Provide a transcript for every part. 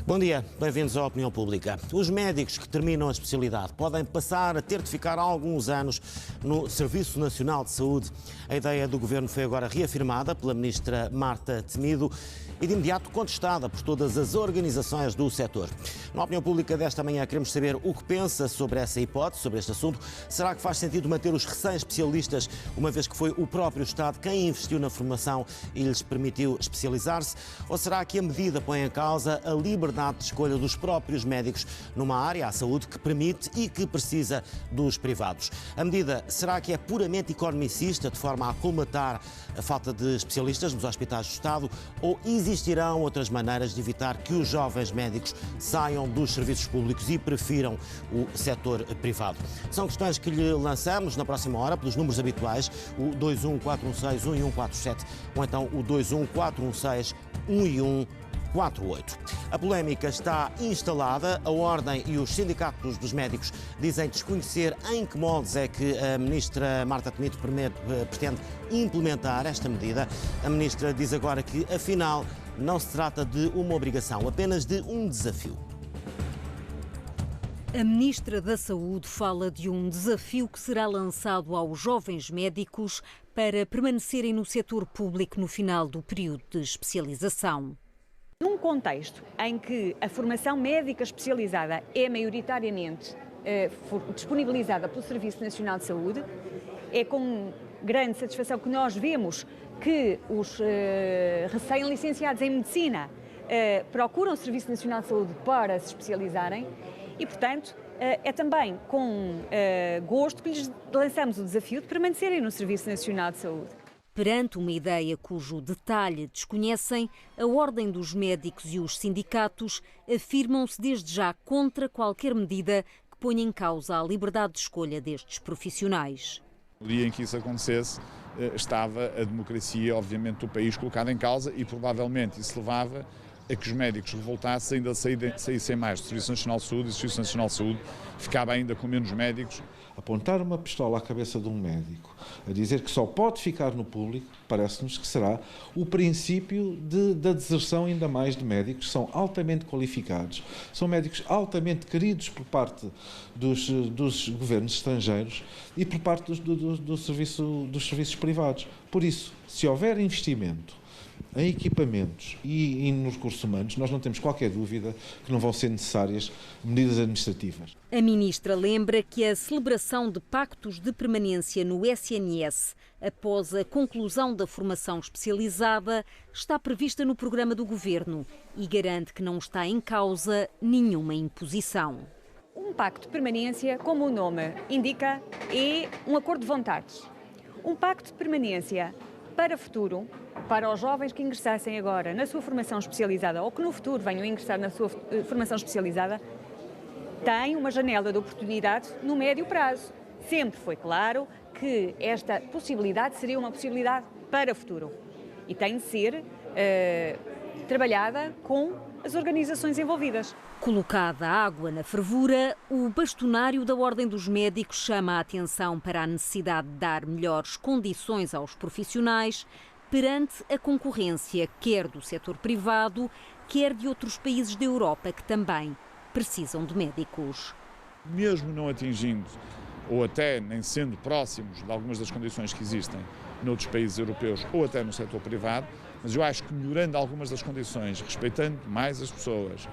Bom dia, bem-vindos à Opinião Pública. Os médicos que terminam a especialidade podem passar a ter de ficar alguns anos no Serviço Nacional de Saúde. A ideia do Governo foi agora reafirmada pela Ministra Marta Temido e de imediato contestada por todas as organizações do setor. Na Opinião Pública desta manhã queremos saber o que pensa sobre essa hipótese, sobre este assunto. Será que faz sentido manter os recém-especialistas, uma vez que foi o próprio Estado quem investiu na formação e lhes permitiu especializar-se? Ou será que a medida põe em causa a liberdade de escolha dos próprios médicos numa área, a saúde, que permite e que precisa dos privados? A medida, será que é puramente economicista, de forma a colmatar a falta de especialistas nos hospitais do Estado, ou existirão outras maneiras de evitar que os jovens médicos saiam dos serviços públicos e prefiram o setor privado? São questões que lhe lançamos na próxima hora pelos números habituais, o 214161147 ou então o 214161148. A polémica está instalada. A Ordem e os sindicatos dos médicos dizem desconhecer em que moldes é que a Ministra Marta Temido pretende implementar esta medida. A Ministra diz agora que, afinal, não se trata de uma obrigação, apenas de um desafio. A Ministra da Saúde fala de um desafio que será lançado aos jovens médicos para permanecerem no setor público no final do período de especialização. Num contexto em que a formação médica especializada é maioritariamente disponibilizada pelo Serviço Nacional de Saúde, é com grande satisfação que nós vemos que os recém-licenciados em Medicina procuram o Serviço Nacional de Saúde para se especializarem e, portanto, é também com gosto que lhes lançamos o desafio de permanecerem no Serviço Nacional de Saúde. Perante uma ideia cujo detalhe desconhecem, a Ordem dos Médicos e os sindicatos afirmam-se desde já contra qualquer medida que ponha em causa a liberdade de escolha destes profissionais. No dia em que isso acontecesse, estava a democracia, obviamente, do país colocada em causa e provavelmente isso levava a que os médicos revoltassem, ainda saíssem mais do Serviço Nacional de Saúde e o Serviço Nacional de Saúde ficava ainda com menos médicos. Apontar uma pistola à cabeça de um médico, a dizer que só pode ficar no público, parece-nos que será o princípio da deserção ainda mais de médicos que são altamente qualificados, são médicos altamente queridos por parte dos governos estrangeiros e por parte dos serviços privados. Por isso, se houver investimento em equipamentos e nos recursos humanos, nós não temos qualquer dúvida que não vão ser necessárias medidas administrativas. A Ministra lembra que a celebração de pactos de permanência no SNS após a conclusão da formação especializada está prevista no programa do Governo e garante que não está em causa nenhuma imposição. Um pacto de permanência, como o nome indica, é um acordo de vontades. Um pacto de permanência para o futuro, para os jovens que ingressassem agora na sua formação especializada ou que no futuro venham a ingressar na sua formação especializada, tem uma janela de oportunidade no médio prazo. Sempre foi claro que esta possibilidade seria uma possibilidade para o futuro e tem de ser trabalhada com as organizações envolvidas. Colocada a água na fervura, o bastonário da Ordem dos Médicos chama a atenção para a necessidade de dar melhores condições aos profissionais perante a concorrência, quer do setor privado, quer de outros países da Europa que também precisam de médicos. Mesmo não atingindo, ou até nem sendo próximos de algumas das condições que existem noutros países europeus ou até no setor privado, mas eu acho que melhorando algumas das condições, respeitando mais as pessoas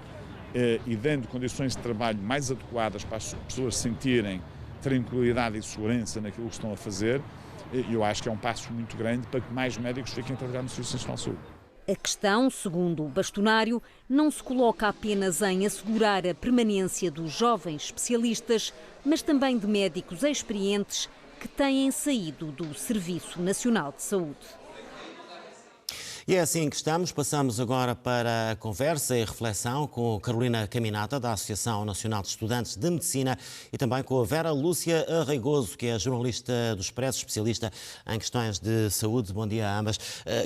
e dando condições de trabalho mais adequadas para as pessoas sentirem tranquilidade e segurança naquilo que estão a fazer, eu acho que é um passo muito grande para que mais médicos fiquem a trabalhar no Serviço Nacional de Saúde. A questão, segundo o bastonário, não se coloca apenas em assegurar a permanência dos jovens especialistas, mas também de médicos experientes que têm saído do Serviço Nacional de Saúde. E é assim que estamos. Passamos agora para a conversa e reflexão com Carolina Caminata, da Associação Nacional de Estudantes de Medicina, e também com a Vera Lúcia Arreigoso, que é jornalista do Expresso, especialista em questões de saúde. Bom dia a ambas.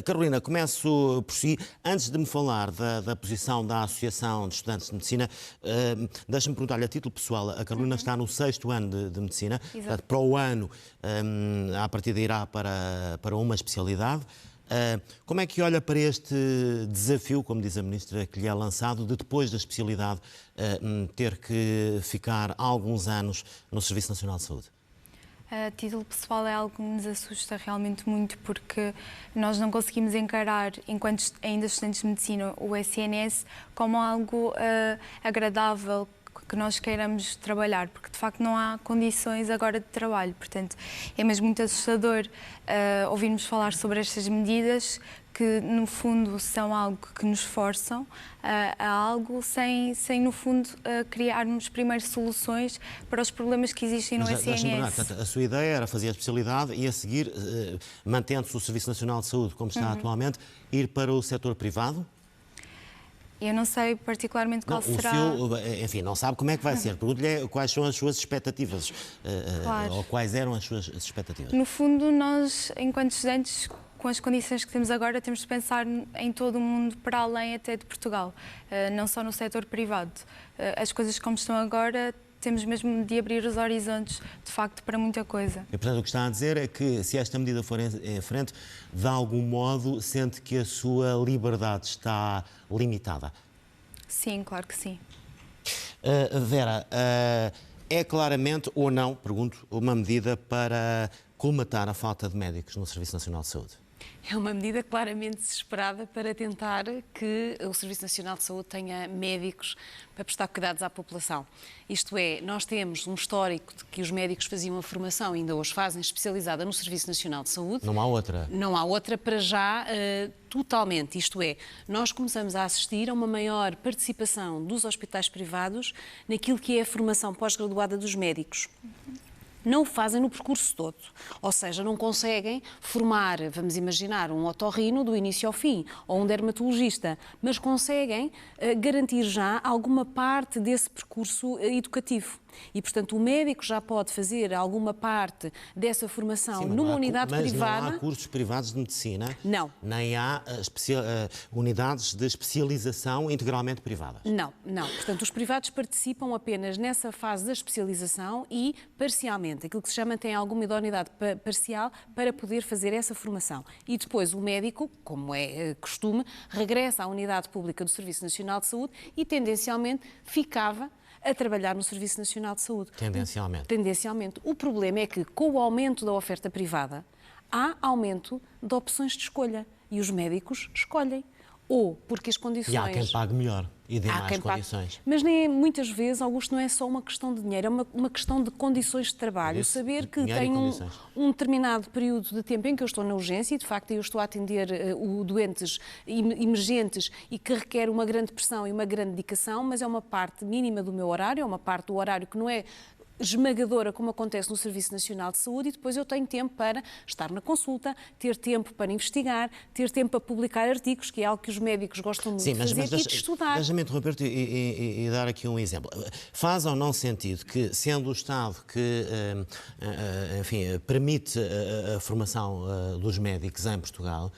Carolina, começo por si. Antes de me falar da posição da Associação de Estudantes de Medicina, deixa-me perguntar-lhe a título pessoal. A Carolina está no 6º ano de Medicina. Portanto, para o ano, à partida irá para uma especialidade. Como é que olha para este desafio, como diz a Ministra, que lhe é lançado, de depois da especialidade ter que ficar alguns anos no Serviço Nacional de Saúde? A título pessoal é algo que nos assusta realmente muito, porque nós não conseguimos encarar, enquanto ainda estudantes de medicina, o SNS como algo agradável, que nós queiramos trabalhar, porque de facto não há condições agora de trabalho. Portanto, é mesmo muito assustador ouvirmos falar sobre estas medidas que, no fundo, são algo que nos forçam a algo sem no fundo, criarmos primeiro soluções para os problemas que existem no SNS. Portanto, a sua ideia era fazer a especialidade e, a seguir, mantendo-se o Serviço Nacional de Saúde como está atualmente, ir para o setor privado? Eu não sei particularmente qual será... Enfim, não sabe como é que vai ser. Pergunto-lhe quais são as suas expectativas, Claro. ou quais eram as suas expectativas. No fundo, nós, enquanto estudantes, com as condições que temos agora, temos de pensar em todo o mundo, para além até de Portugal, não só no setor privado. As coisas como estão agora, temos mesmo de abrir os horizontes, de facto, para muita coisa. E, portanto, o que está a dizer é que, se esta medida for em frente, de algum modo, sente que a sua liberdade está limitada? Sim, claro que sim. Vera, é claramente ou não, pergunto, uma medida para colmatar a falta de médicos no Serviço Nacional de Saúde? É uma medida claramente desesperada para tentar que o Serviço Nacional de Saúde tenha médicos para prestar cuidados à população. Isto é, nós temos um histórico de que os médicos faziam a formação, ainda hoje fazem, especializada no Serviço Nacional de Saúde. Não há outra? Não há outra para já, totalmente. Isto é, nós começamos a assistir a uma maior participação dos hospitais privados naquilo que é a formação pós-graduada dos médicos. Não o fazem no percurso todo, ou seja, não conseguem formar, vamos imaginar, um otorrino do início ao fim, ou um dermatologista, mas conseguem garantir já alguma parte desse percurso educativo. E, portanto, o médico já pode fazer alguma parte dessa formação numa unidade privada. Mas não há cursos privados de medicina? Não. Nem há unidades de especialização integralmente privadas? Não, não. Portanto, os privados participam apenas nessa fase da especialização e parcialmente. Aquilo que se chama tem alguma idoneidade parcial para poder fazer essa formação. E depois o médico, como é costume, regressa à unidade pública do Serviço Nacional de Saúde e, tendencialmente, ficava a trabalhar no Serviço Nacional de Saúde. Tendencialmente. Tendencialmente. O problema é que, com o aumento da oferta privada, há aumento de opções de escolha. E os médicos escolhem. Ou porque as condições... E há quem pague melhor e dê mais condições. Mas nem muitas vezes, Augusto, não é só uma questão de dinheiro, é uma questão de condições de trabalho. Saber que tenho um determinado período de tempo em que eu estou na urgência e, de facto, eu estou a atender doentes emergentes e que requer uma grande pressão e uma grande dedicação, mas é uma parte mínima do meu horário, é uma parte do horário que não é esmagadora, como acontece no Serviço Nacional de Saúde, e depois eu tenho tempo para estar na consulta, ter tempo para investigar, ter tempo para publicar artigos, que é algo que os médicos gostam muito de fazer, e de estudar. Deixa-me interromper-te e dar aqui um exemplo. Faz ou não sentido que, sendo o Estado que, enfim, permite a formação dos médicos em Portugal,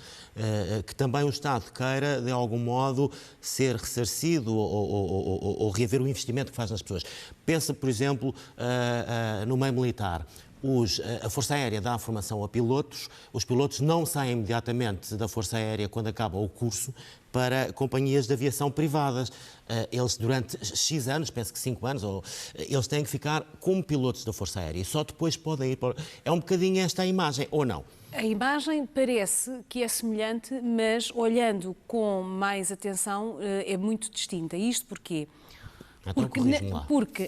que também o Estado queira, de algum modo, ser ressarcido ou reaver o investimento que faz nas pessoas? Pensa, por exemplo, no meio militar. A Força Aérea dá a formação a pilotos, os pilotos não saem imediatamente da Força Aérea quando acaba o curso para companhias de aviação privadas. Eles, durante X anos, penso que 5 anos, eles têm que ficar como pilotos da Força Aérea e só depois podem ir para... É um bocadinho esta a imagem, ou não? A imagem parece que é semelhante, mas olhando com mais atenção é muito distinta. Isto porquê? Porque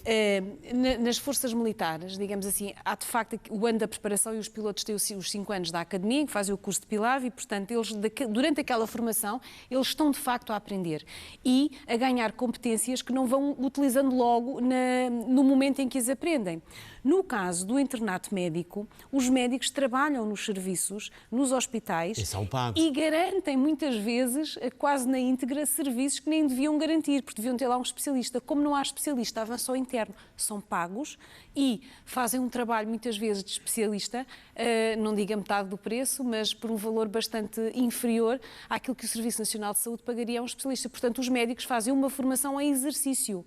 nas forças militares, digamos assim, há de facto o ano da preparação e os pilotos têm os 5 anos da academia, que fazem o curso de PILAV e, portanto, eles, durante aquela formação, eles estão de facto a aprender e a ganhar competências que não vão utilizando logo no momento em que as aprendem. No caso do internato médico, os médicos trabalham nos serviços, nos hospitais e garantem muitas vezes, quase na íntegra, serviços que nem deviam garantir, porque deviam ter lá um especialista. Como não há especialista, avanço ao interno, são pagos e fazem um trabalho muitas vezes de especialista, não digo a metade do preço, mas por um valor bastante inferior àquilo que o Serviço Nacional de Saúde pagaria a um especialista. Portanto, os médicos fazem uma formação em exercício.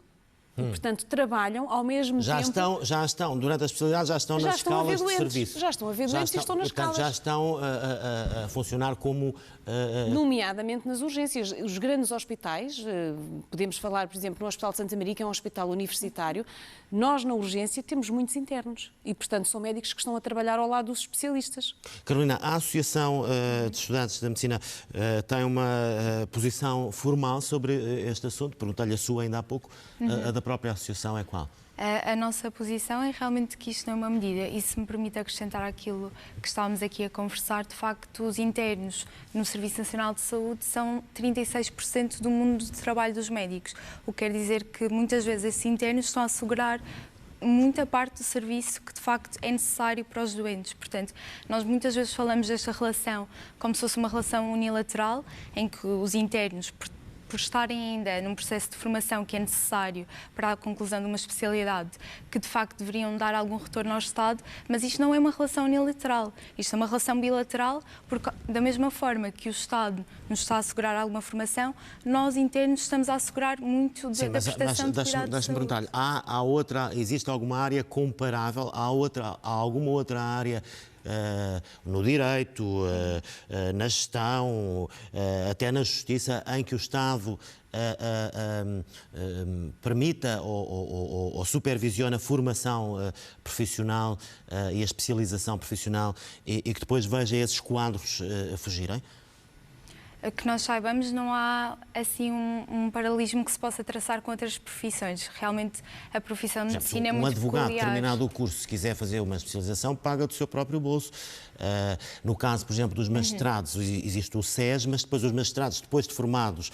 E, portanto, trabalham ao mesmo tempo... Já estão, durante a especialidade, já estão nas escalas de serviço. Já estão a ver doentes e estão nas escalas. Já estão a funcionar como... Nomeadamente nas urgências. Os grandes hospitais, podemos falar, por exemplo, no Hospital de Santa Maria, que é um hospital universitário, nós na urgência temos muitos internos e, portanto, são médicos que estão a trabalhar ao lado dos especialistas. Carolina, a Associação de Estudantes da Medicina tem uma posição formal sobre este assunto? Perguntei-lhe a sua ainda há pouco. A da própria Associação é qual? A nossa posição é realmente que isto não é uma medida, e se me permite acrescentar aquilo que estávamos aqui a conversar, de facto, os internos no Serviço Nacional de Saúde são 36% do mundo de trabalho dos médicos, o que quer dizer que muitas vezes esses internos estão a assegurar muita parte do serviço que de facto é necessário para os doentes. Portanto, nós muitas vezes falamos desta relação como se fosse uma relação unilateral, em que os internos, por estarem ainda num processo de formação que é necessário para a conclusão de uma especialidade, que de facto deveriam dar algum retorno ao Estado, mas isto não é uma relação unilateral, isto é uma relação bilateral, porque da mesma forma que o Estado nos está a assegurar alguma formação, nós internos estamos a assegurar muito da prestação de cuidados de saúde. Perguntar-lhe, existe alguma área comparável? Há alguma outra área no direito, na gestão, até na justiça, em que o Estado permita ou supervisiona a formação profissional e a especialização profissional e que depois veja esses quadros fugirem? Que nós saibamos, não há assim um paralelismo que se possa traçar com outras profissões. Realmente a profissão de medicina é muito peculiar. Um advogado, terminado o curso, se quiser fazer uma especialização, paga do seu próprio bolso. No caso, por exemplo, dos magistrados, existe o SES, mas depois os magistrados, depois de formados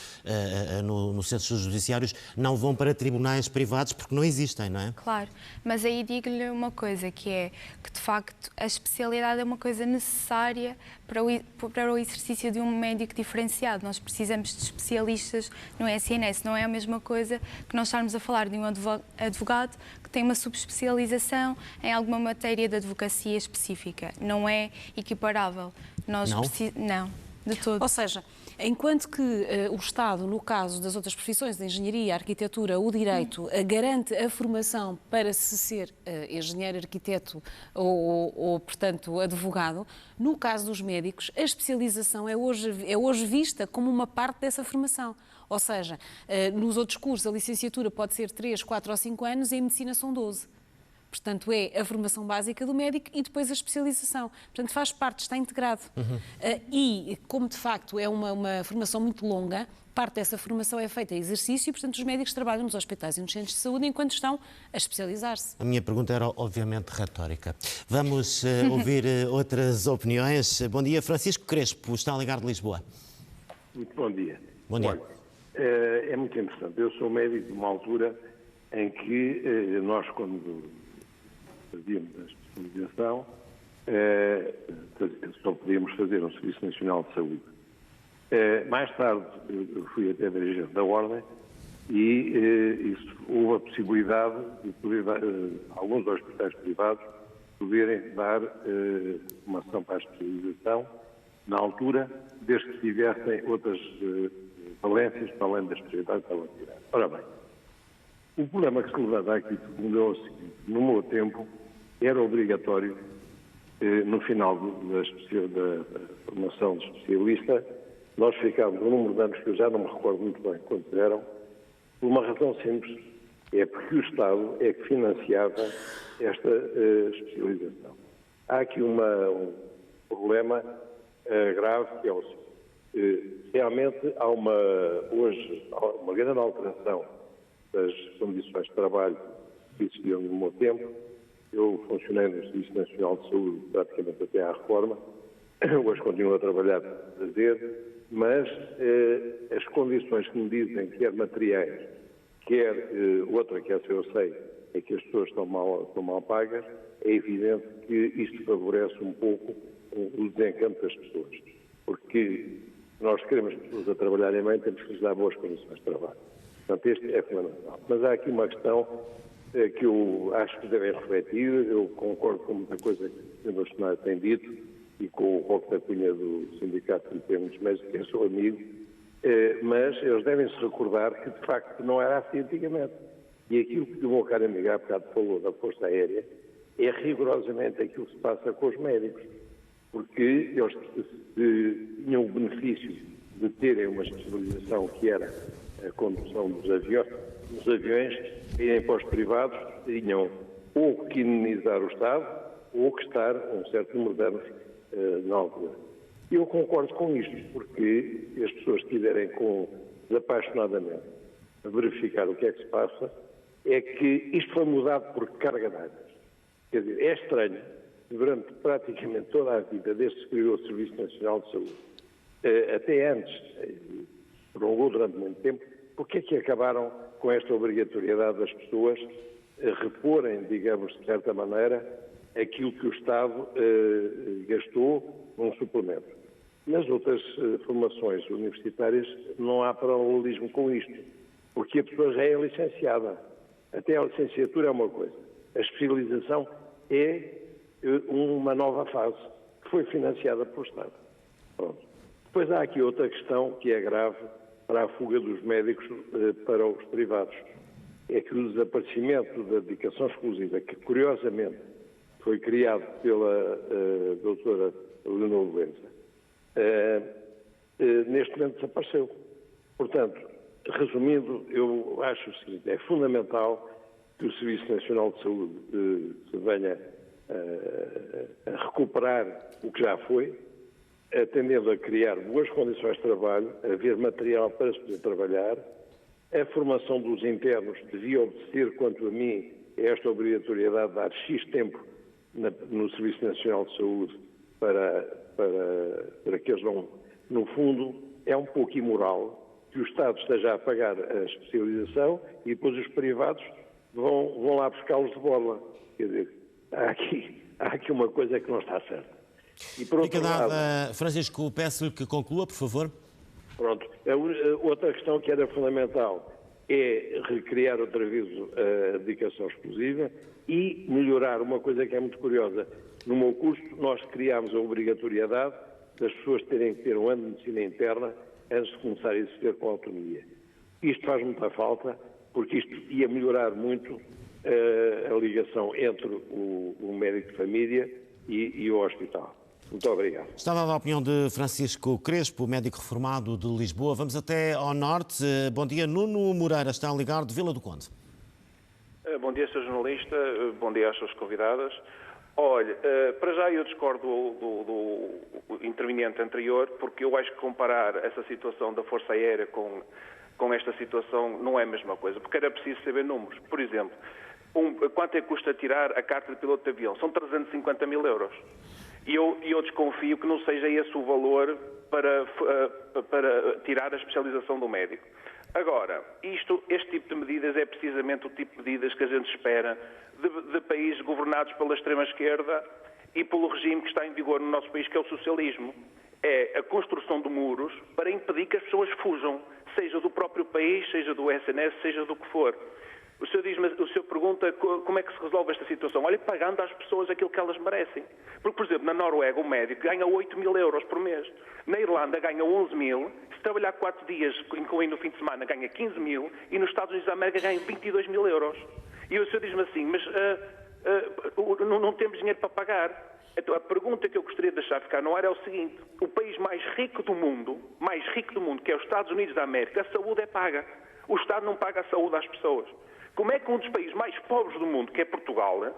no centros judiciários, não vão para tribunais privados porque não existem, não é? Claro, mas aí digo-lhe uma coisa, que é que de facto a especialidade é uma coisa necessária para o exercício de um médico diferenciado. Nós precisamos de especialistas no SNS, não é a mesma coisa que nós estarmos a falar de um advogado que tem uma subespecialização em alguma matéria de advocacia específica. Não é equiparável. Não, de todo. Ou seja, enquanto que o Estado, no caso das outras profissões, a engenharia, a arquitetura, o direito, garante a formação para se ser engenheiro, arquiteto ou, portanto, advogado, no caso dos médicos, a especialização é hoje vista como uma parte dessa formação. Ou seja, nos outros cursos a licenciatura pode ser 3, 4 ou 5 anos e em medicina são 12. Portanto, é a formação básica do médico e depois a especialização. Portanto, faz parte, está integrado. E, como de facto é uma formação muito longa, parte dessa formação é feita em exercício e, portanto, os médicos trabalham nos hospitais e nos centros de saúde enquanto estão a especializar-se. A minha pergunta era, obviamente, retórica. Vamos ouvir outras opiniões. Bom dia, Francisco Crespo, está a ligar de Lisboa. Muito bom dia. Bom dia. Olha, é muito interessante. Eu sou médico de uma altura em que nós, quando fazíamos a especialização, só podíamos fazer um Serviço Nacional de Saúde. Mais tarde, eu fui até dirigente da Ordem e houve a possibilidade de poder dar, alguns hospitais privados poderem dar uma ação para a especialização na altura, desde que tivessem outras valências para além da especialidade que estavam a tirar. Ora bem, o problema que se levanta aqui é o seguinte: no meu tempo era obrigatório, no final da formação de especialista, nós ficávamos um número de anos que eu já não me recordo muito bem quantos eram, por uma razão simples, é porque o Estado é que financiava esta especialização. Há aqui um problema grave, que é o seguinte: realmente há hoje uma grande alteração das condições de trabalho que existiam no meu tempo. Eu funcionei no Serviço Nacional de Saúde praticamente até à reforma, hoje continuo a trabalhar para fazer, mas as condições que me dizem, quer materiais, quer outra que essa eu sei, é que as pessoas estão mal pagas, é evidente que isto favorece um pouco o desencanto das pessoas, porque nós queremos pessoas a trabalharem bem, temos que lhes dar boas condições de trabalho. Portanto, este é fundamental. Mas há aqui uma questão que eu acho que devem refletir. Eu concordo com muita coisa que o Sr. Bastonário tem dito e com o Roque da Cunha do Sindicato de Termos Médicos, que eu sou amigo, mas eles devem se recordar que, de facto, não era assim antigamente. E aquilo que o meu caro amigo há bocado falou da Força Aérea é rigorosamente aquilo que se passa com os médicos, porque eles tinham o benefício de terem uma especialização que era a condução dos aviões, irem para os privados, tinham ou que indemnizar o Estado ou que estar um certo número de anos na altura. Eu concordo com isto, porque as pessoas estiverem desapaixonadamente a verificar o que é que se passa, é que isto foi mudado por carga d'água. Quer dizer, é estranho, durante praticamente toda a vida, desde que se criou o Serviço Nacional de Saúde, até antes, prolongou durante muito tempo, porque é que acabaram com esta obrigatoriedade das pessoas reporem, digamos, de certa maneira, aquilo que o Estado gastou num suplemento. Nas outras formações universitárias não há paralelismo com isto, porque a pessoa já é licenciada. Até a licenciatura é uma coisa. A especialização é uma nova fase, que foi financiada pelo Estado. Pronto. Depois há aqui outra questão que é grave para a fuga dos médicos para os privados. É que o desaparecimento da dedicação exclusiva, que curiosamente foi criado pela doutora Leonor Luenza, neste momento desapareceu. Portanto, resumindo, eu acho o seguinte, é fundamental que o Serviço Nacional de Saúde se venha a recuperar o que já foi, atendendo a criar boas condições de trabalho, a haver material para se poder trabalhar. A formação dos internos devia obedecer, quanto a mim, a esta obrigatoriedade de dar X tempo no Serviço Nacional de Saúde para que eles não... No fundo, é um pouco imoral que o Estado esteja a pagar a especialização e depois os privados vão lá buscá-los de borla. Quer dizer, há aqui uma coisa que não está certa. E por outro lado, Francisco, peço-lhe que conclua, por favor. Pronto. Outra questão que era fundamental é recriar outra vez a dedicação exclusiva e melhorar uma coisa que é muito curiosa. No meu curso, nós criámos a obrigatoriedade das pessoas terem que ter um ano de medicina interna antes de começar a exercer com autonomia. Isto faz muita falta, porque isto ia melhorar muito a ligação entre o médico de família e o hospital. Muito obrigado. Está dada a opinião de Francisco Crespo, médico reformado de Lisboa. Vamos até ao norte. Bom dia, Nuno Moreira, está a ligar de Vila do Conde. Bom dia, Sr. Jornalista. Bom dia às suas convidadas. Olha, para já eu discordo do interveniente anterior, porque eu acho que comparar essa situação da Força Aérea com esta situação não é a mesma coisa, porque era preciso saber números. Por exemplo, quanto é que custa tirar a carta de piloto de avião? São 350 mil euros. E eu desconfio que não seja esse o valor para tirar a especialização do médico. Agora, este tipo de medidas é precisamente o tipo de medidas que a gente espera de países governados pela extrema-esquerda e pelo regime que está em vigor no nosso país, que é o socialismo. É a construção de muros para impedir que as pessoas fujam, seja do próprio país, seja do SNS, seja do que for. O senhor pergunta como é que se resolve esta situação. Olha, pagando às pessoas aquilo que elas merecem. Porque, por exemplo, na Noruega, o médico ganha 8 mil euros por mês. Na Irlanda, ganha 11 mil. Se trabalhar 4 dias, incluindo o fim de semana, ganha 15 mil. E nos Estados Unidos da América ganha 22 mil euros. E o senhor diz-me assim, mas não temos dinheiro para pagar. Então, a pergunta que eu gostaria de deixar ficar no ar é o seguinte. O país mais rico do mundo, que é os Estados Unidos da América, a saúde é paga. O Estado não paga a saúde às pessoas. Como é que um dos países mais pobres do mundo, que é Portugal,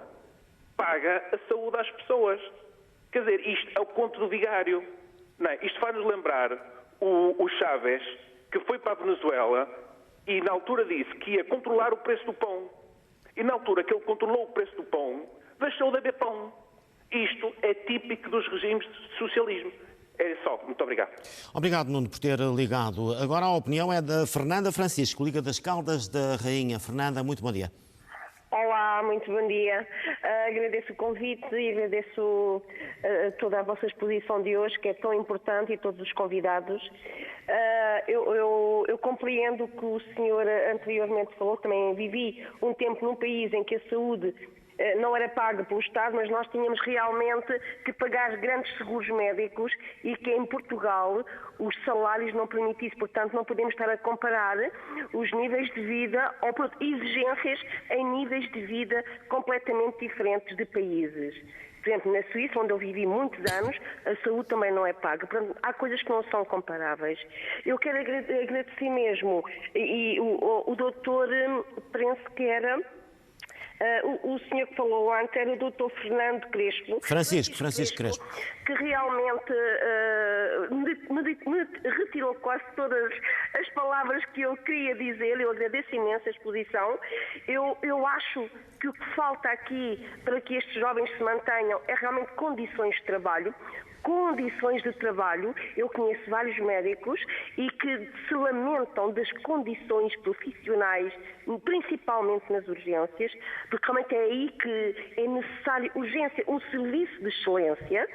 paga a saúde às pessoas? Quer dizer, isto é o conto do vigário. Não é? Isto faz-nos lembrar o Chávez, que foi para a Venezuela e na altura disse que ia controlar o preço do pão. E na altura que ele controlou o preço do pão, deixou de haver pão. Isto é típico dos regimes de socialismo. É só. Muito obrigado. Obrigado, Nuno, por ter ligado. Agora a opinião é da Fernanda Francisco, Liga das Caldas da Rainha. Fernanda, muito bom dia. Olá, muito bom dia. Agradeço o convite e agradeço toda a vossa exposição de hoje, que é tão importante, e todos os convidados. Eu compreendo o que o senhor anteriormente falou, também vivi um tempo num país em que a saúde não era paga pelo Estado, mas nós tínhamos realmente que pagar grandes seguros médicos e que em Portugal os salários não permitem isso. Portanto, não podemos estar a comparar os níveis de vida ou exigências em níveis de vida completamente diferentes de países. Por exemplo, na Suíça, onde eu vivi muitos anos, a saúde também não é paga. Portanto, há coisas que não são comparáveis. Eu quero agradecer mesmo, e o doutor, penso que era... o senhor que falou antes era o doutor Fernando Crespo. Francisco Crespo. Que realmente me retirou quase todas as palavras que eu queria dizer. Eu agradeço imenso a exposição. Eu acho que o que falta aqui para que estes jovens se mantenham é realmente condições de trabalho. Eu conheço vários médicos e que se lamentam das condições profissionais, principalmente nas urgências, porque realmente é aí que é necessário urgência, um serviço de excelência,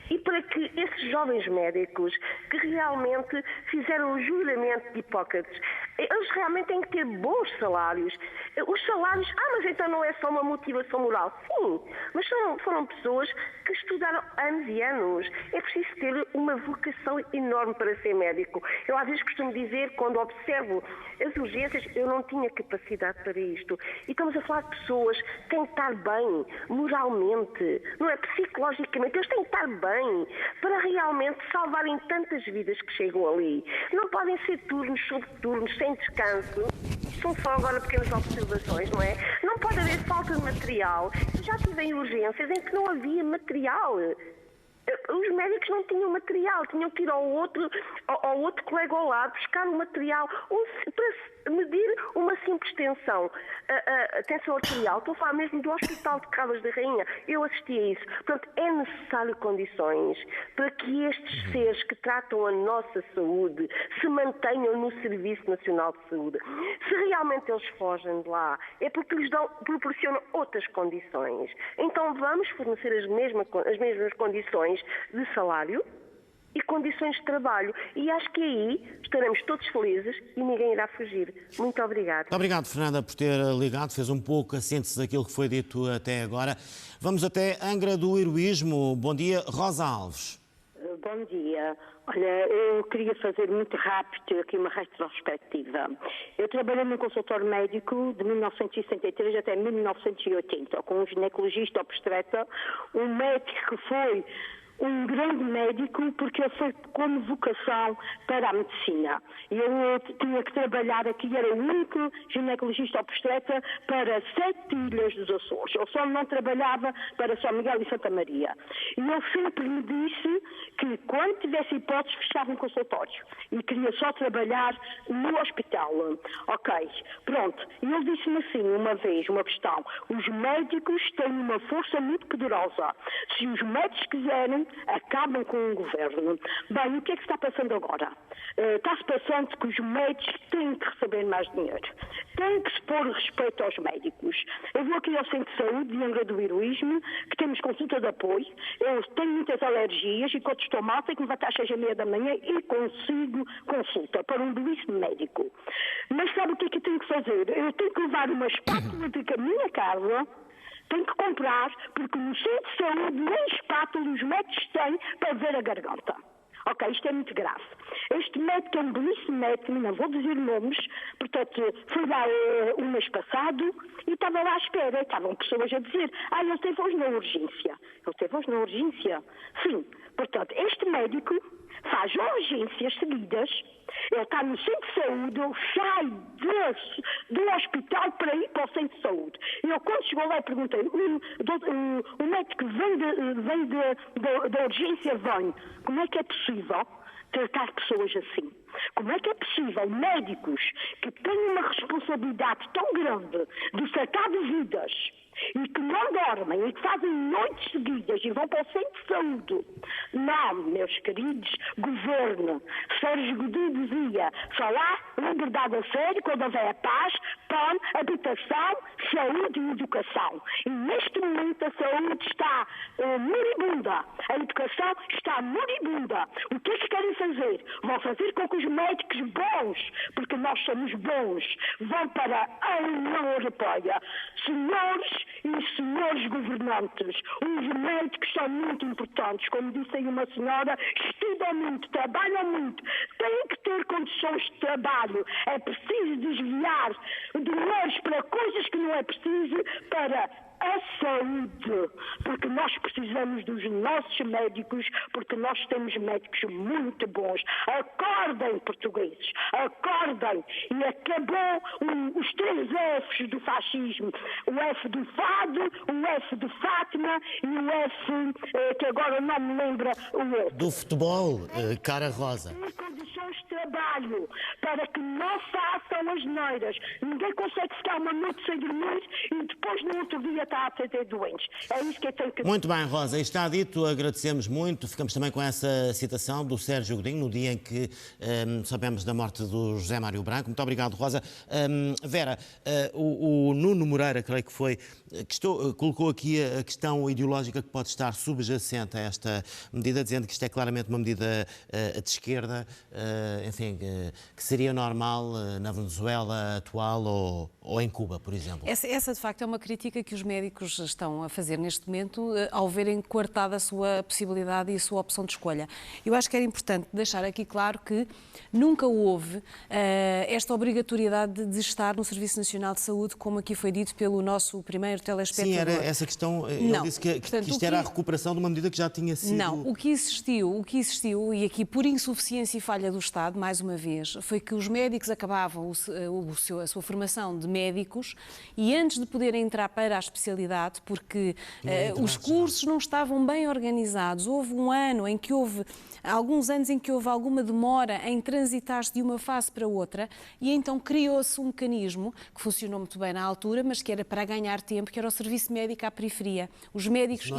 e para que esses jovens médicos que realmente fizeram o juramento de Hipócrates, eles realmente têm que ter bons salários. Os salários, mas então não é só uma motivação moral. Sim, mas foram pessoas que estudaram anos e anos. É preciso ter uma vocação enorme para ser médico. Eu às vezes costumo dizer, quando observo as urgências, eu não tinha capacidade para isto. E estamos a falar de pessoas que têm que estar bem, moralmente, não é? Psicologicamente, eles têm que estar bem para realmente salvarem tantas vidas que chegam ali. Não podem ser turnos sobre turnos, sem descanso. São só agora pequenas observações, não é? Não pode haver falta de material. Eu já tive em urgências em que não havia material. Os médicos não tinham material, tinham que ir ao outro colega ao lado buscar o material para medir uma simples tensão arterial. Estou a falar mesmo do Hospital de Caldas da Rainha. Eu assisti a isso. Portanto, é necessário condições para que estes seres que tratam a nossa saúde se mantenham no Serviço Nacional de Saúde. Se realmente eles fogem de lá, é porque lhes proporcionam outras condições. Então vamos fornecer as mesmas condições de salário e condições de trabalho. E acho que aí estaremos todos felizes e ninguém irá fugir. Muito obrigada. Muito obrigado, Fernanda, por ter ligado. Fez um pouco a síntese daquilo que foi dito até agora. Vamos até Angra do Heroísmo. Bom dia, Rosa Alves. Bom dia. Olha, eu queria fazer muito rápido aqui uma retrospectiva. Eu trabalhei num consultório médico de 1963 até 1980, com um ginecologista obstetra, um médico que foi um grande médico, porque ele foi como vocação para a medicina. Eu tinha que trabalhar aqui, era o único ginecologista obstetra para 7 ilhas dos Açores. Eu só não trabalhava para São Miguel e Santa Maria. E ele sempre me disse que quando tivesse hipótese fechava um consultório e queria só trabalhar no hospital. Ok, pronto. E ele disse-me assim, uma vez, uma questão: os médicos têm uma força muito poderosa. Se os médicos quiserem, acabam com o governo. Bem, o que é que está passando agora? Está-se passando que os médicos têm que receber mais dinheiro. Tem que se pôr respeito aos médicos. Eu vou aqui ao Centro de Saúde de Angra do Heroísmo, que temos consulta de apoio. Eu tenho muitas alergias e quando estou mal tenho que levantar às 6h30 da manhã e consigo consulta para um belíssimo médico. Mas sabe o que é que eu tenho que fazer? Eu tenho que levar uma espátula de minha casa. Tenho que comprar, porque no Centro de Saúde nem espátula os médicos têm para ver a garganta. Ok, isto é muito grave. Este médico é um belíssimo médico, não vou dizer nomes, portanto, fui lá um mês passado e estava lá à espera. Estavam pessoas a dizer, ele teve hoje na urgência. Ele teve hoje na urgência? Sim. Portanto, este médico faz urgências seguidas, ele está no Centro de Saúde, ele sai do hospital para ir para o Centro de Saúde. Eu, quando chegou lá, perguntei, o médico vem da urgência, vem. Como é que é possível tratar pessoas assim? Como é que é possível médicos que têm uma responsabilidade tão grande de tratar de vidas e que não dormem e que fazem noites seguidas e vão para o Centro de Saúde? Não, meus queridos, governo. Sérgio Godinho dizia, só há liberdade a sério quando houver a paz, pão, habitação, saúde e educação. E neste momento da saúde está moribunda, a educação está moribunda. O que é que querem fazer? Vão fazer com que os médicos bons, porque nós somos bons, vão para a União Europeia. Senhores e senhores governantes, os médicos são muito importantes, como disse aí uma senhora, estudam muito, trabalham muito, têm que ter condições de trabalho. É preciso desviar dinheiros para coisas que não é preciso para a saúde, porque nós precisamos dos nossos médicos, porque nós temos médicos muito bons. Acordem, portugueses, acordem. E acabou os 3 Fs do fascismo. O F do fado, o F de Fátima e o F, que agora não me lembra o outro. Do futebol, cara Rosa. Condições de trabalho, para que não façam as neiras. Ninguém consegue ficar uma noite sem dormir e depois no outro dia está a atender doentes. É isso que eu tenho que... Muito bem, Rosa, está dito, agradecemos muito. Ficamos também com essa citação do Sérgio Godinho, no dia em que sabemos da morte do José Mário Branco. Muito obrigado, Rosa. Vera, o Nuno Moreira, creio que foi, colocou aqui a questão ideológica que pode estar subjacente a esta medida, dizendo que isto é claramente uma medida de esquerda, enfim, que seria normal na Venezuela atual ou em Cuba, por exemplo. Essa, de facto, é uma crítica que os médicos estão a fazer neste momento, ao verem coartada a sua possibilidade e a sua opção de escolha. Eu acho que era importante deixar aqui claro que nunca houve esta obrigatoriedade de estar no Serviço Nacional de Saúde, como aqui foi dito pelo nosso primeiro telespectador. Sim, era essa questão. Ele disse que isto era a recuperação de uma medida que já tinha sido... Não, o que existiu, e aqui por insuficiência e falha do Estado, mais uma vez, foi que os médicos acabavam a sua formação de médicos e antes de poderem entrar para a especialidade, porque os cursos não estavam bem organizados, houve alguns anos em que houve alguma demora em transitar-se de uma fase para outra e então criou-se um mecanismo que funcionou muito bem na altura, mas que era para ganhar tempo, que era o serviço médico à periferia. Os médicos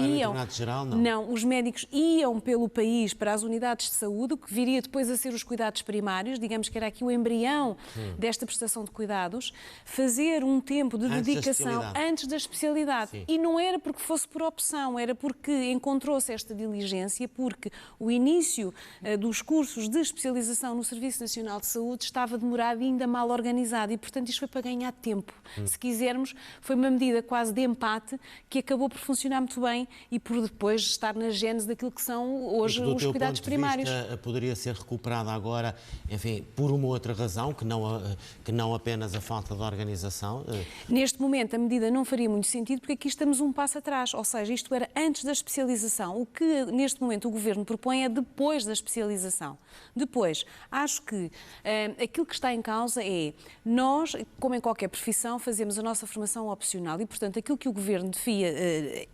os médicos iam pelo país para as unidades de saúde, o que viria depois a ser os cuidados primários, digamos que era aqui o embrião desta prestação de cuidados, fazer um tempo de dedicação antes da especialidade. Sim. E não era porque fosse por opção, era porque encontrou-se esta diligência, porque o início dos cursos de especialização no Serviço Nacional de Saúde estava demorado e ainda mal organizado e, portanto, isto foi para ganhar tempo. Se quisermos, foi uma medida quase de empate que acabou por funcionar muito bem e por depois estar na gênese daquilo que são hoje os cuidados primários. Poderia ser recuperada agora, enfim, por uma outra razão, que não apenas a falta de organização? Neste momento, a medida não faria muito sentido porque aqui estamos um passo atrás, ou seja, isto era antes da especialização. O que neste momento o Governo propõe é depois da especialização. Depois, acho que aquilo que está em causa é nós, como em qualquer profissão, fazemos a nossa formação opcional e, portanto, aquilo que o Governo devia,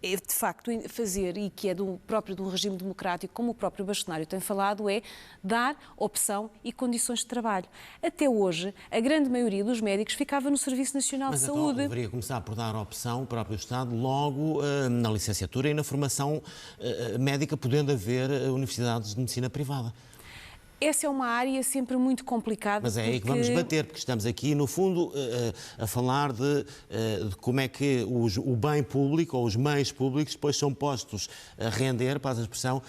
de facto, fazer e que é próprio de um regime democrático, como o próprio Bastonário tem falado, é dar opção e condições de trabalho. Até hoje, a grande maioria dos médicos ficava no Serviço Nacional de Saúde. Mas então deveria começar por dar opção, o próprio Estado, logo na licenciatura e na formação médica, podendo haver universidades de medicina privada. Essa é uma área sempre muito complicada. Mas é aí que vamos bater, porque estamos aqui, no fundo, a falar de como é que o bem público ou os meios públicos depois são postos a render, para a expressão,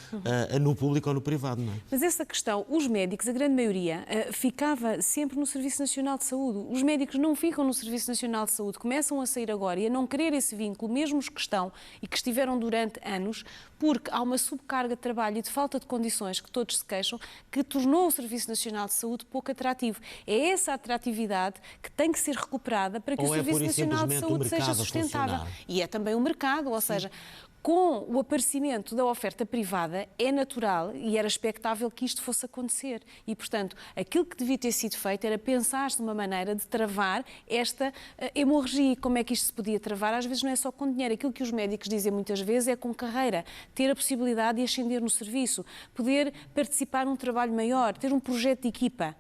no público ou no privado, não é? Mas essa questão, os médicos, a grande maioria, ficava sempre no Serviço Nacional de Saúde. Os médicos não ficam no Serviço Nacional de Saúde, começam a sair agora e a não querer esse vínculo, mesmo os que estão e que estiveram durante anos, porque há uma subcarga de trabalho e de falta de condições que todos se queixam, que tornou o Serviço Nacional de Saúde pouco atrativo. É essa atratividade que tem que ser recuperada para que o Serviço Nacional de Saúde seja sustentável. E é também o mercado, ou seja, com o aparecimento da oferta privada, é natural e era expectável que isto fosse acontecer. E, portanto, aquilo que devia ter sido feito era pensar-se de uma maneira de travar esta hemorragia. Como é que isto se podia travar? Às vezes não é só com dinheiro. Aquilo que os médicos dizem muitas vezes é com carreira. Ter a possibilidade de ascender no serviço, poder participar num trabalho maior, ter um projeto de equipa.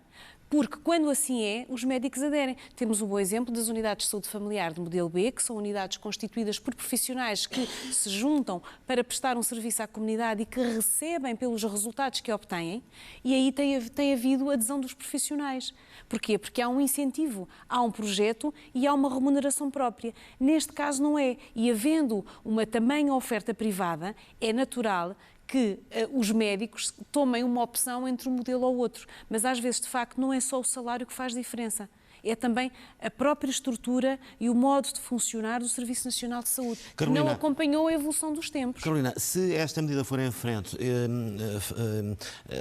porque quando assim é, os médicos aderem. Temos o bom exemplo das unidades de saúde familiar de modelo B, que são unidades constituídas por profissionais que se juntam para prestar um serviço à comunidade e que recebem pelos resultados que obtêm, e aí tem havido adesão dos profissionais. Porquê? Porque há um incentivo, há um projeto e há uma remuneração própria. Neste caso não é. E havendo uma tamanha oferta privada, é natural que os médicos tomem uma opção entre um modelo ou outro. Mas às vezes, de facto, não é só o salário que faz diferença. É também a própria estrutura e o modo de funcionar do Serviço Nacional de Saúde, Carolina, que não acompanhou a evolução dos tempos. Carolina, se esta medida for em frente,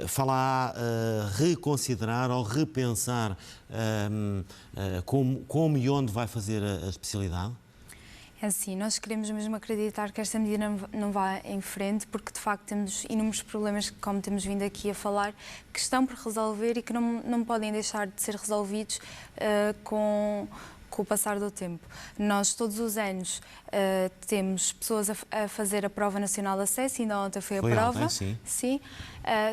falar reconsiderar ou repensar como e onde vai fazer a especialidade? É assim, nós queremos mesmo acreditar que esta medida não vá em frente, porque de facto temos inúmeros problemas, como temos vindo aqui a falar, que estão por resolver e que não podem deixar de ser resolvidos com o passar do tempo. Nós todos os anos temos pessoas a fazer a Prova Nacional de Acesso, ainda ontem foi a prova. Ontem, sim. Sim.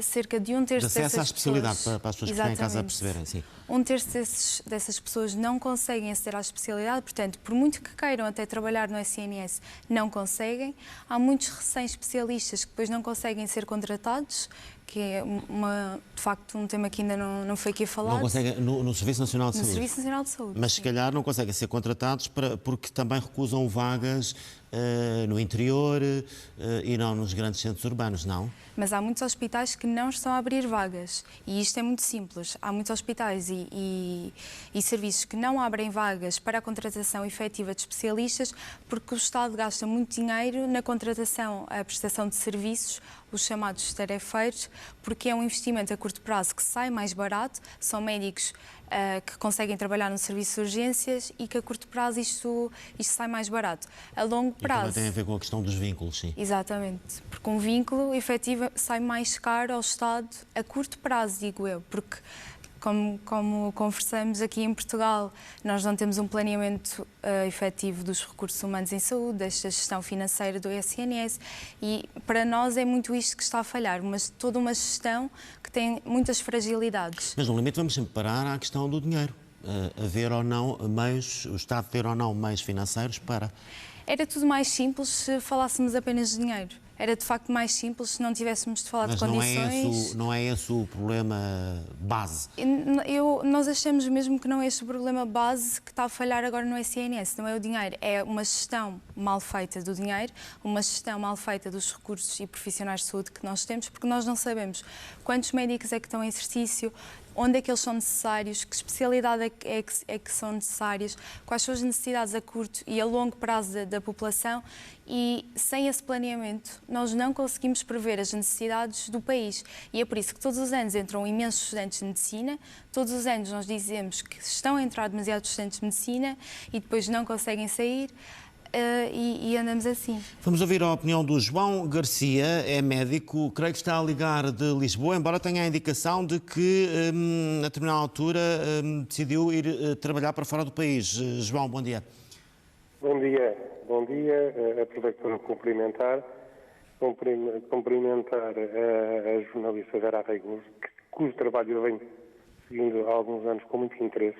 Cerca de um terço de acesso à especialidade, pessoas, para as pessoas que estão em casa a perceberem, sim. Um terço dessas pessoas não conseguem aceder à especialidade, portanto, por muito que queiram até trabalhar no SNS, não conseguem. Há muitos recém-especialistas que depois não conseguem ser contratados, que é de facto um tema que ainda não foi aqui falado. Não conseguem no Serviço Nacional de Saúde? No Serviço Nacional de Saúde. Mas se calhar não conseguem ser contratados porque também recusam vagas no interior e não nos grandes centros urbanos, não? Mas há muitos hospitais que não estão a abrir vagas e isto é muito simples. Há muitos hospitais e serviços que não abrem vagas para a contratação efetiva de especialistas porque o Estado gasta muito dinheiro na contratação, a prestação de serviços, os chamados tarefeiros, porque é um investimento a curto prazo que sai mais barato, são médicos que conseguem trabalhar no serviço de urgências e que a curto prazo isto sai mais barato. A longo prazo... E também tem a ver com a questão dos vínculos, sim. Exatamente, porque um vínculo efetivo sai mais caro ao Estado a curto prazo, digo eu, porque como conversamos aqui em Portugal, nós não temos um planeamento efetivo dos recursos humanos em saúde, desta gestão financeira do SNS e para nós é muito isto que está a falhar, mas toda uma gestão que tem muitas fragilidades. Mas no limite vamos sempre parar à questão do dinheiro, haver ou não meios, o Estado ter ou não meios financeiros para... Era tudo mais simples se falássemos apenas de dinheiro. Era de facto mais simples se não tivéssemos de falar de condições. Mas não é esse o problema base? Nós achamos mesmo que não é esse o problema base que está a falhar agora no SNS. Não é o dinheiro, é uma gestão mal feita do dinheiro, uma gestão mal feita dos recursos e profissionais de saúde que nós temos, porque nós não sabemos quantos médicos é que estão em exercício, onde é que eles são necessários, que especialidade é que são necessárias, quais são as necessidades a curto e a longo prazo da população e sem esse planeamento nós não conseguimos prever as necessidades do país e é por isso que todos os anos entram imensos estudantes de medicina, todos os anos nós dizemos que estão a entrar demasiados estudantes de medicina e depois não conseguem sair. E andamos assim. Vamos ouvir a opinião do João Garcia, é médico, creio que está a ligar de Lisboa, embora tenha a indicação de que, a determinada altura, decidiu ir trabalhar para fora do país. João, bom dia. Bom dia. Aproveito para cumprimentar a jornalista Vera Arregoso, cujo trabalho eu venho seguindo há alguns anos com muito interesse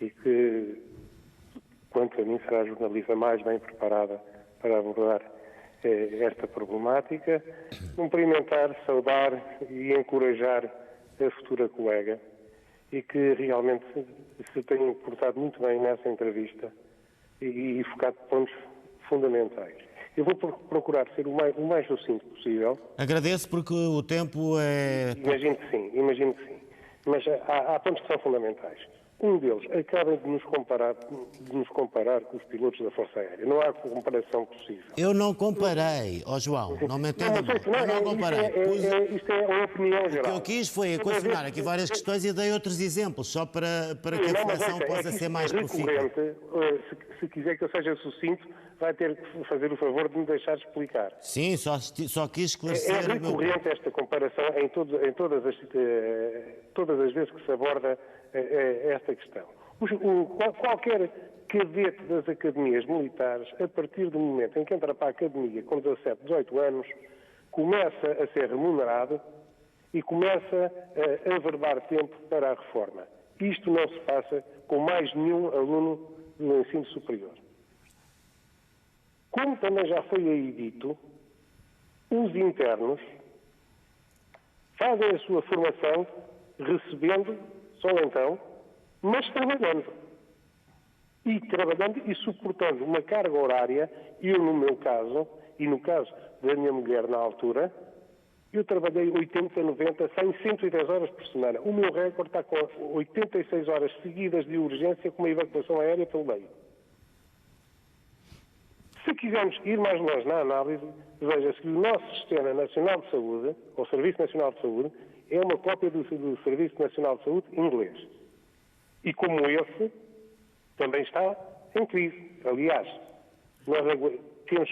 e que, quanto a mim, será a jornalista mais bem preparada para abordar esta problemática. Cumprimentar, saudar e encorajar a futura colega e que realmente se tem portado muito bem nessa entrevista e focado pontos fundamentais. Eu vou procurar ser o mais sucinto possível. Agradeço porque o tempo é... Imagino que sim. Mas há pontos que são fundamentais. Um deles acaba de nos comparar com os pilotos da Força Aérea. Não há comparação possível. Eu não comparei, João, não me entenda mal. Eu não comparei. Isto é uma opinião geral. O que eu quis foi equacionar aqui várias questões e dei outros exemplos, só para que a reflexão possa ser mais profunda. Se quiser que eu seja sucinto, vai ter que fazer o favor de me deixar explicar. Sim, só quis esclarecer... É recorrente esta comparação em todas as vezes que se aborda esta questão. Qualquer cadete das academias militares, a partir do momento em que entra para a academia com 17, 18 anos, começa a ser remunerado e começa a averbar tempo para a reforma. Isto não se passa com mais nenhum aluno no ensino superior. Como também já foi aí dito, os internos fazem a sua formação recebendo só então, mas trabalhando. E trabalhando e suportando uma carga horária. Eu, no meu caso, e no caso da minha mulher na altura, eu trabalhei 80, 90, 100, 110 horas por semana. O meu recorde está com 86 horas seguidas de urgência com uma evacuação aérea pelo meio. Se quisermos ir mais longe na análise, veja-se que o nosso Sistema Nacional de Saúde, ou Serviço Nacional de Saúde, é uma cópia do Serviço Nacional de Saúde inglês. E como esse, também está em crise. Aliás, nós temos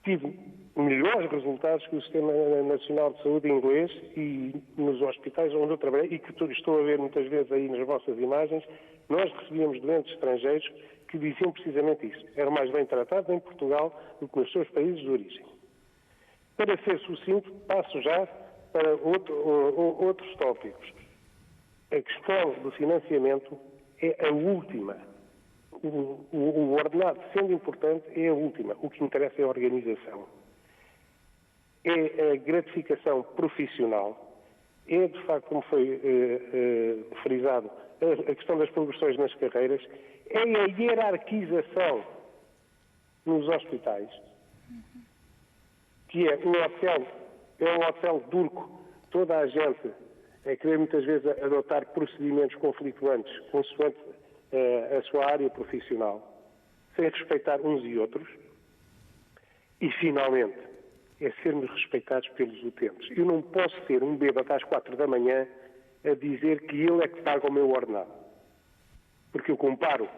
tido melhores resultados que o Sistema Nacional de Saúde inglês e nos hospitais onde eu trabalhei, e que estou a ver muitas vezes aí nas vossas imagens, nós recebíamos doentes estrangeiros que diziam precisamente isso. Eram mais bem tratados em Portugal do que nos seus países de origem. Para ser sucinto, passo já para outros tópicos. A questão do financiamento é a última. O ordenado, sendo importante, é a última. O que interessa é a organização. É a gratificação profissional. É, de facto, como foi frisado, a questão das progressões nas carreiras. É a hierarquização nos hospitais, que é um hotel durco. Toda a gente é querer muitas vezes adotar procedimentos conflituantes consoante a sua área profissional, sem respeitar uns e outros. E, finalmente, é sermos respeitados pelos utentes. Eu não posso ter um bêbado às 4 da manhã a dizer que ele é que paga o meu ordenado. Porque eu comparo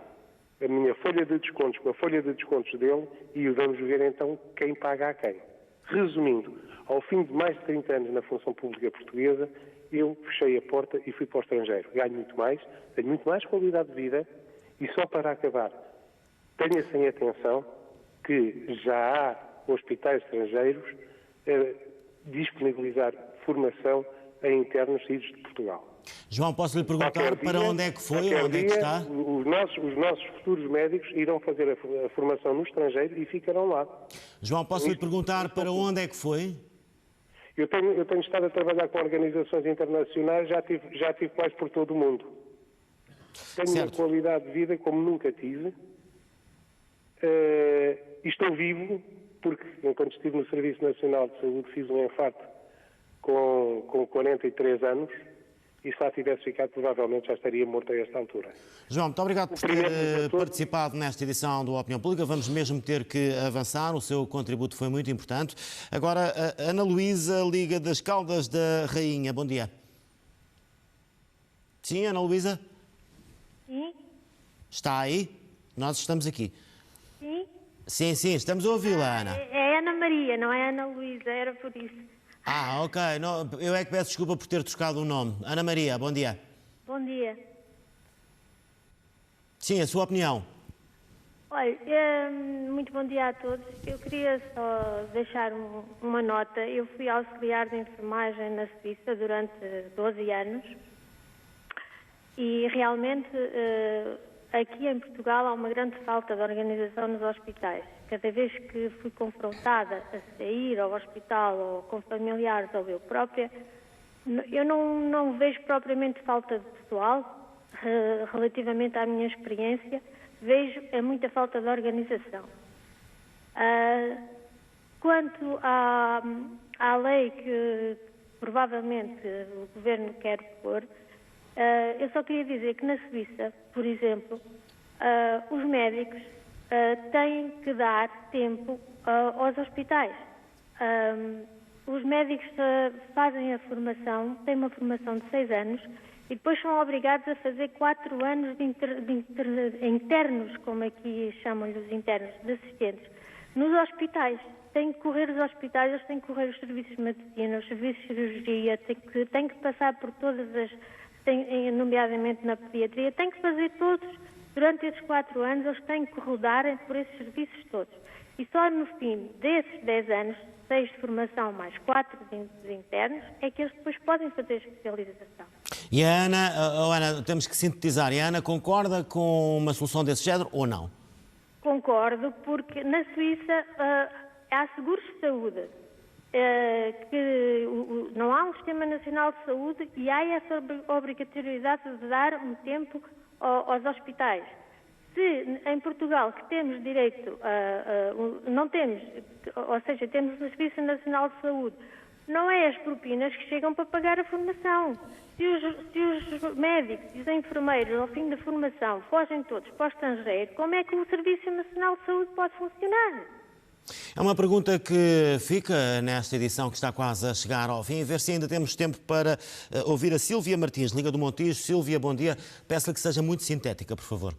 a minha folha de descontos com a folha de descontos dele e vamos ver então quem paga a quem. Resumindo, ao fim de mais de 30 anos na função pública portuguesa, eu fechei a porta e fui para o estrangeiro. Ganho muito mais, tenho muito mais qualidade de vida e só para acabar, tenha-se em atenção que já há hospitais estrangeiros a disponibilizar formação a internos saídos de Portugal. João, posso lhe perguntar para onde é que foi, onde é que está? Os nossos futuros médicos irão fazer a formação no estrangeiro e ficarão lá. João, posso lhe perguntar para onde é que foi? Eu tenho estado a trabalhar com organizações internacionais, já tive quase por todo o mundo. Tenho uma qualidade de vida como nunca tive. E estou vivo, porque enquanto estive no Serviço Nacional de Saúde fiz um infarto com 43 anos. E se lá tivesse ficado, provavelmente já estaria morto a esta altura. João, muito obrigado por ter participado nesta edição do Opinião Pública. Vamos mesmo ter que avançar, o seu contributo foi muito importante. Agora, Ana Luísa, Liga das Caldas da Rainha. Bom dia. Sim, Ana Luísa? Sim. Está aí? Nós estamos aqui. Sim. Sim, estamos a ouvi-la, Ana. É Ana Maria, não é Ana Luísa, era por isso. Ok. Não, eu é que peço desculpa por ter trocado o nome. Ana Maria, bom dia. Bom dia. Sim, a sua opinião. Olha, muito bom dia a todos. Eu queria só deixar uma nota. Eu fui auxiliar de enfermagem na Suíça durante 12 anos e realmente aqui em Portugal há uma grande falta de organização nos hospitais. Cada vez que fui confrontada a sair ao hospital ou com familiares ou eu própria, eu não vejo propriamente falta de pessoal relativamente à minha experiência, vejo muita falta de organização. Quanto à lei que provavelmente o Governo quer pôr, eu só queria dizer que na Suíça, por exemplo, os médicos têm que dar tempo aos hospitais. Os médicos fazem a formação, têm uma formação de 6 anos e depois são obrigados a fazer 4 anos de internos, como aqui chamam-lhe os internos, de assistentes, nos hospitais. Têm que correr os hospitais, eles têm que correr os serviços de medicina, os serviços de cirurgia, têm que passar por todas as, nomeadamente na pediatria, têm que fazer todos. Durante esses 4 anos, eles têm que rodar por esses serviços todos. E só no fim desses 10 anos, 6 de formação mais 4 de internos, é que eles depois podem fazer especialização. E a Ana, temos que sintetizar, e a Ana concorda com uma solução desse género ou não? Concordo, porque na Suíça há seguros de saúde, que não há um sistema nacional de saúde e há essa obrigatoriedade de dar um tempo aos hospitais. Se em Portugal que temos direito não temos, ou seja, temos o Serviço Nacional de Saúde, não é as propinas que chegam para pagar a formação. Se os médicos e os enfermeiros, ao fim da formação, fogem todos para o estrangeiro, como é que o Serviço Nacional de Saúde pode funcionar? É uma pergunta que fica nesta edição que está quase a chegar ao fim. Ver se ainda temos tempo para ouvir a Sílvia Martins, Liga do Montijo. Sílvia, bom dia. Peço-lhe que seja muito sintética, por favor.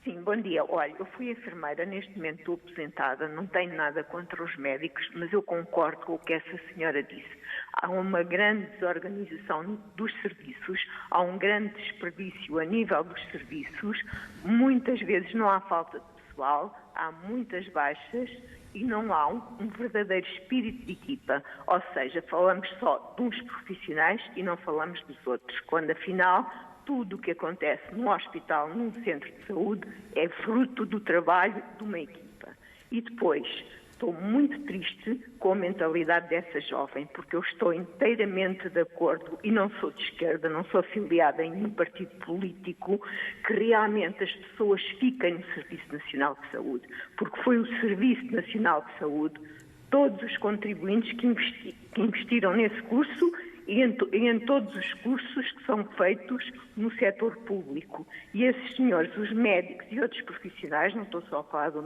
Sim, bom dia. Olha, eu fui enfermeira, neste momento estou aposentada, não tenho nada contra os médicos, mas eu concordo com o que essa senhora disse. Há uma grande desorganização dos serviços, há um grande desperdício a nível dos serviços, muitas vezes não há falta de pessoal, há muitas baixas e não há um verdadeiro espírito de equipa, ou seja, falamos só de uns profissionais e não falamos dos outros, quando afinal tudo o que acontece num hospital, num centro de saúde, é fruto do trabalho de uma equipa. E depois, estou muito triste com a mentalidade dessa jovem, porque eu estou inteiramente de acordo, e não sou de esquerda, não sou afiliada em nenhum partido político, que realmente as pessoas fiquem no Serviço Nacional de Saúde, porque foi o Serviço Nacional de Saúde, todos os contribuintes que investiram nesse curso e em todos os cursos que são feitos no setor público. E esses senhores, os médicos e outros profissionais, não estou só a falar dos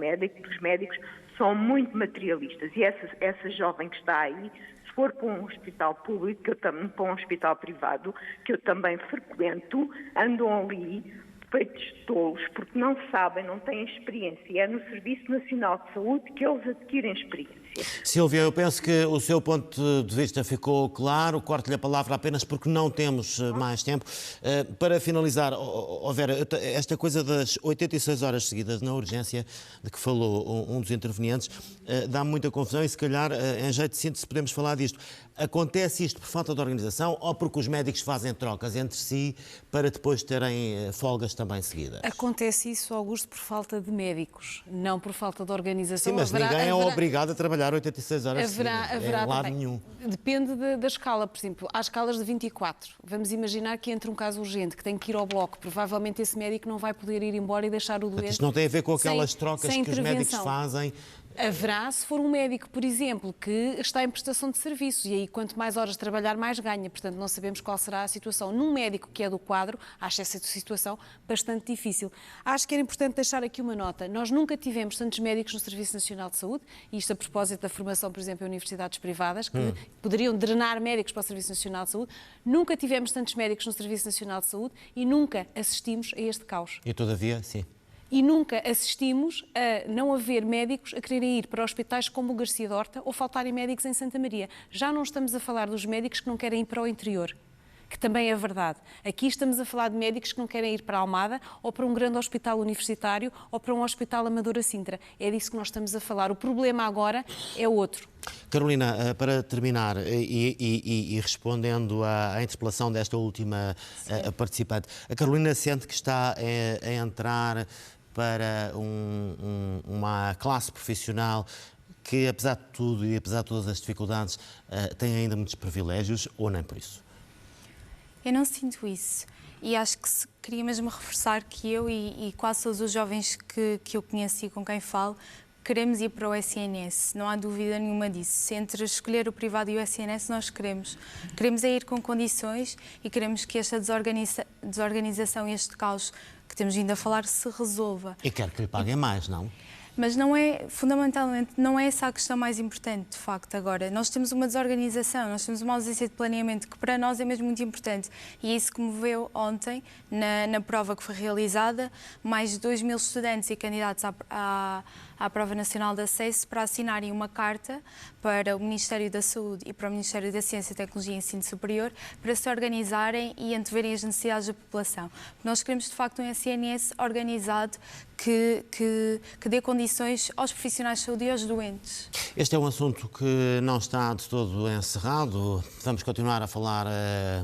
médicos, são muito materialistas. E essa jovem que está aí, se for para um hospital público, para um hospital privado, que eu também frequento, andam ali feitos tolos, porque não sabem, não têm experiência. E é no Serviço Nacional de Saúde que eles adquirem experiência. Sílvia, eu penso que o seu ponto de vista ficou claro. Corto-lhe a palavra apenas porque não temos mais tempo. Para finalizar, Vera, esta coisa das 86 horas seguidas na urgência de que falou um dos intervenientes dá muita confusão e, se calhar, em jeito de síntese, podemos falar disto. Acontece isto por falta de organização ou porque os médicos fazem trocas entre si para depois terem folgas também seguidas? Acontece isso, Augusto, por falta de médicos, não por falta de organização. Sim, mas ninguém é obrigado a trabalhar 86 horas seguidas. Haverá em lado também. nenhum. Depende da escala, por exemplo, há escalas de 24. Vamos imaginar que entre um caso urgente, que tem que ir ao bloco, provavelmente esse médico não vai poder ir embora e deixar o doente. Isto não tem a ver com aquelas trocas que os médicos fazem. Haverá, se for um médico, por exemplo, que está em prestação de serviços e aí quanto mais horas trabalhar, mais ganha. Portanto, não sabemos qual será a situação. Num médico que é do quadro, acho essa situação bastante difícil. Acho que era importante deixar aqui uma nota. Nós nunca tivemos tantos médicos no Serviço Nacional de Saúde, e isto a propósito da formação, por exemplo, em universidades privadas, que poderiam drenar médicos para o Serviço Nacional de Saúde. Nunca tivemos tantos médicos no Serviço Nacional de Saúde e nunca assistimos a este caos. E todavia, sim. E nunca assistimos a não haver médicos a quererem ir para hospitais como o Garcia de Horta ou faltarem médicos em Santa Maria. Já não estamos a falar dos médicos que não querem ir para o interior, que também é verdade. Aqui estamos a falar de médicos que não querem ir para Almada ou para um grande hospital universitário ou para um hospital Amadora Sintra. É disso que nós estamos a falar. O problema agora é outro. Carolina, para terminar e respondendo à interpelação desta última participante, a Carolina sente que está a entrar para uma classe profissional que, apesar de tudo e apesar de todas as dificuldades, tem ainda muitos privilégios, ou nem por isso? Eu não sinto isso. E acho que queria mesmo reforçar que eu e quase todos os jovens que eu conheço e com quem falo, queremos ir para o SNS, não há dúvida nenhuma disso. Se entre escolher o privado e o SNS, nós queremos. Queremos é ir com condições e queremos que esta desorganização e este caos que temos vindo a falar se resolva. E quero que lhe paguem mais, não? Mas não é, fundamentalmente, não é essa a questão mais importante, de facto, agora. Nós temos uma desorganização, nós temos uma ausência de planeamento que para nós é mesmo muito importante. E é isso que moveu ontem, na prova que foi realizada, mais de 2.000 estudantes e candidatos à à Prova Nacional de Acesso para assinarem uma carta para o Ministério da Saúde e para o Ministério da Ciência, Tecnologia e Ensino Superior para se organizarem e anteverem as necessidades da população. Nós queremos, de facto, um SNS organizado que dê condições aos profissionais de saúde e aos doentes. Este é um assunto que não está de todo encerrado. Vamos continuar a falar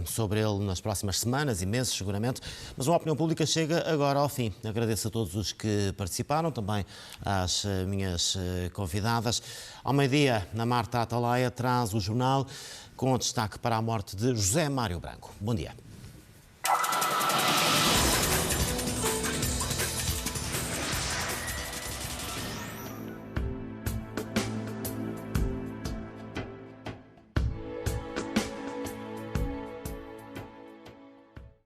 sobre ele nas próximas semanas e meses, seguramente, mas a Opinião Pública chega agora ao fim. Agradeço a todos os que participaram, também às minhas convidadas. Ao meio-dia, na Marta Atalaia traz o jornal com destaque para a morte de José Mário Branco. Bom dia.